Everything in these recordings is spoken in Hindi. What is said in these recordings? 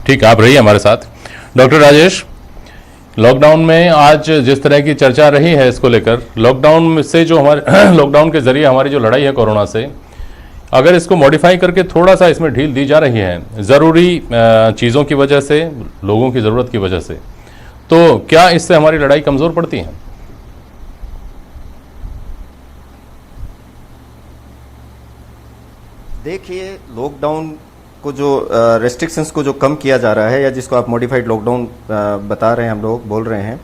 ठीक है, आप रहिए हमारे साथ। डॉक्टर राजेश, लॉकडाउन में आज जिस तरह की चर्चा रही है इसको लेकर, लॉकडाउन से जो हमारे लॉकडाउन के जरिए हमारी जो लड़ाई है कोरोना से, अगर इसको मॉडिफाई करके थोड़ा सा इसमें ढील दी जा रही है ज़रूरी चीज़ों की वजह से, लोगों की ज़रूरत की वजह से, तो क्या इससे हमारी लड़ाई कमज़ोर पड़ती है? देखिए, लॉकडाउन को जो रेस्ट्रिक्शंस को जो कम किया जा रहा है, या जिसको आप मॉडिफाइड लॉकडाउन बता रहे हैं, हम लोग बोल रहे हैं,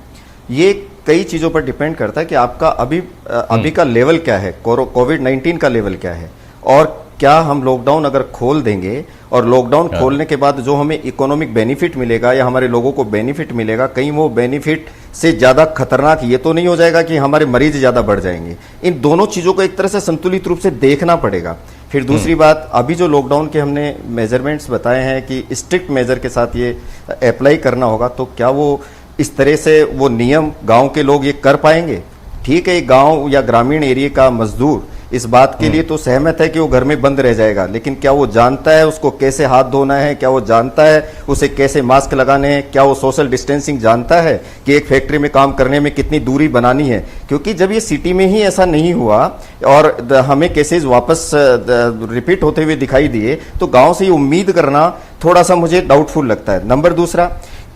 ये कई चीज़ों पर डिपेंड करता है कि आपका अभी का लेवल क्या है, कोविड-19 का लेवल क्या है, और क्या हम लॉकडाउन अगर खोल देंगे और लॉकडाउन खोलने के बाद जो हमें इकोनॉमिक बेनिफिट मिलेगा या हमारे लोगों को बेनिफिट मिलेगा, कहीं वो बेनिफिट से ज़्यादा खतरनाक ये तो नहीं हो जाएगा कि हमारे मरीज ज़्यादा बढ़ जाएंगे। इन दोनों चीज़ों को एक तरह से संतुलित रूप से देखना पड़ेगा। फिर दूसरी बात, अभी जो लॉकडाउन के हमने मेजरमेंट्स बताए हैं कि स्ट्रिक्ट मेजर के साथ ये अप्लाई करना होगा, तो क्या वो इस तरह से वो नियम गांव के लोग ये कर पाएंगे? ठीक है, गांव या ग्रामीण एरिया का मजदूर इस बात के लिए तो सहमत है कि वो घर में बंद रह जाएगा, लेकिन क्या वो जानता है उसको कैसे हाथ धोना है? क्या वो जानता है उसे कैसे मास्क लगाने हैं? क्या वो सोशल डिस्टेंसिंग जानता है कि एक फैक्ट्री में काम करने में कितनी दूरी बनानी है? क्योंकि जब ये सिटी में ही ऐसा नहीं हुआ और हमें केसेज वापस रिपीट होते हुए दिखाई दिए, तो गांव से ये उम्मीद करना थोड़ा सा मुझे डाउटफुल लगता है। नंबर दूसरा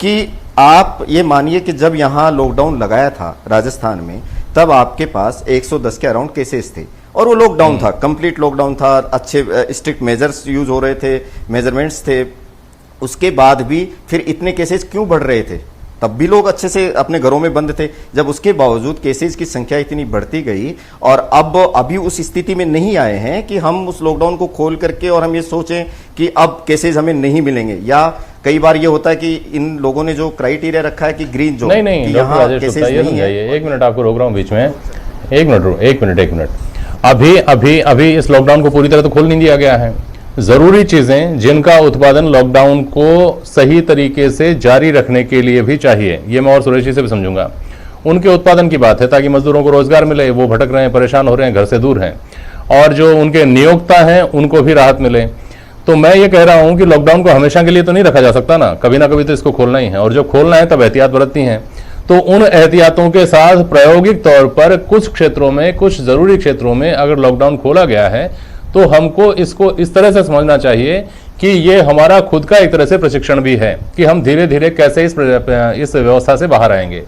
कि आप ये मानिए कि जब यहाँ लॉकडाउन लगाया था राजस्थान में, तब आपके पास 110 के अराउंड केसेस थे और वो लॉकडाउन था, कंप्लीट लॉकडाउन था, अच्छे स्ट्रिक्ट मेजर्स यूज हो रहे थे, मेजरमेंट्स थे। उसके बाद भी फिर इतने केसेस क्यों बढ़ रहे थे? तब भी लोग अच्छे से अपने घरों में बंद थे। जब उसके बावजूद केसेस की संख्या इतनी बढ़ती गई और अब अभी उस स्थिति में नहीं आए हैं कि हम उस लॉकडाउन को खोल करके और हम ये सोचें कि अब केसेस हमें नहीं मिलेंगे, या कई बार ये होता है कि इन लोगों ने जो क्राइटेरिया रखा है कि ग्रीन जोन, नहीं, यहाँ केसेस नहीं है। एक मिनट आपको रोक रहा हूँ बीच में, एक मिनट। अभी इस लॉकडाउन को पूरी तरह तो खोल नहीं दिया गया है। जरूरी चीजें जिनका उत्पादन लॉकडाउन को सही तरीके से जारी रखने के लिए भी चाहिए, ये मैं और सुरेश जी से भी समझूंगा, उनके उत्पादन की बात है, ताकि मजदूरों को रोजगार मिले, वो भटक रहे हैं, परेशान हो रहे हैं, घर से दूर हैं, और जो उनके नियोक्ता हैं उनको भी राहत मिले। तो मैं ये कह रहा हूं कि लॉकडाउन को हमेशा के लिए तो नहीं रखा जा सकता ना कभी तो इसको खोलना ही है, और जब खोलना है तब एहतियात बरतनी है। तो उन एहतियातों के साथ प्रायोगिक तौर पर कुछ क्षेत्रों में, कुछ जरूरी क्षेत्रों में अगर लॉकडाउन खोला गया है, तो हमको इसको इस तरह से समझना चाहिए कि ये हमारा खुद का एक तरह से प्रशिक्षण भी है कि हम धीरे धीरे कैसे इस व्यवस्था से बाहर आएंगे।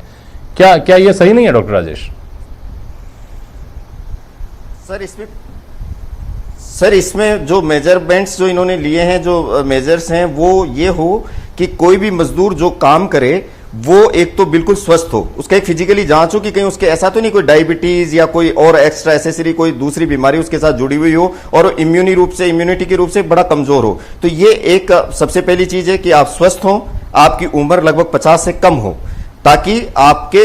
क्या ये सही नहीं है डॉक्टर राजेश? सर इसमें जो मेजरमेंट्स जो इन्होंने लिए हैं, जो मेजर्स हैं, वो ये हो कि कोई भी मजदूर जो काम करे वो एक तो बिल्कुल स्वस्थ हो, उसका एक फिजिकली जांच हो कि कहीं उसके ऐसा तो नहीं कोई डायबिटीज या कोई और एक्स्ट्रा एसेसरी कोई दूसरी बीमारी उसके साथ जुड़ी हुई हो, और इम्यूनिटी के रूप से बड़ा कमजोर हो। तो ये एक सबसे पहली चीज है कि आप स्वस्थ हो, आपकी उम्र लगभग 50 से कम हो, ताकि आपके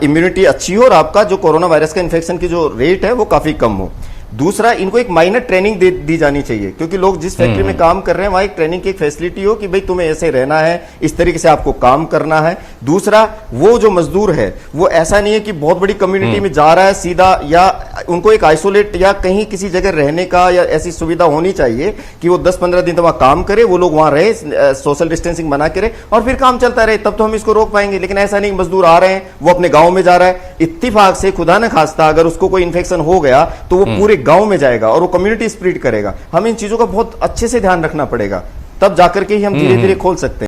इम्यूनिटी अच्छी हो और आपका जो कोरोना वायरस का इन्फेक्शन की जो रेट है वो काफी कम हो। दूसरा, इनको एक माइनर ट्रेनिंग दी जानी चाहिए, क्योंकि लोग जिस फैक्ट्री में काम कर रहे हैं वहां एक ट्रेनिंग की एक फैसिलिटी हो कि भाई तुम्हें ऐसे रहना है, इस तरीके से आपको काम करना है। दूसरा, वो जो मजदूर है वो ऐसा नहीं है कि बहुत बड़ी कम्युनिटी में जा रहा है सीधा, या उनको एक आइसोलेट या कहीं किसी जगह रहने का या ऐसी सुविधा होनी चाहिए कि वो 10-15 दिन तक वहां काम करे, वो लोग वहां रहे, सोशल डिस्टेंसिंग बना के रहे, और फिर काम चलता रहे, तब तो हम इसको रोक पाएंगे। लेकिन ऐसा नहीं, मजदूर आ रहे हैं, वो अपने गांव में जा रहा है, इत्तेफाक से खुदा न खास्ता अगर उसको कोई इन्फेक्शन हो गया तो वो पूरे गांव में जाएगा और वो कम्युनिटी स्प्रेड करेगा। हमें इन चीजों का बहुत अच्छे से ध्यान रखना पड़ेगा, तब जाकर के ही हम धीरे धीरे खोल सकते हैं।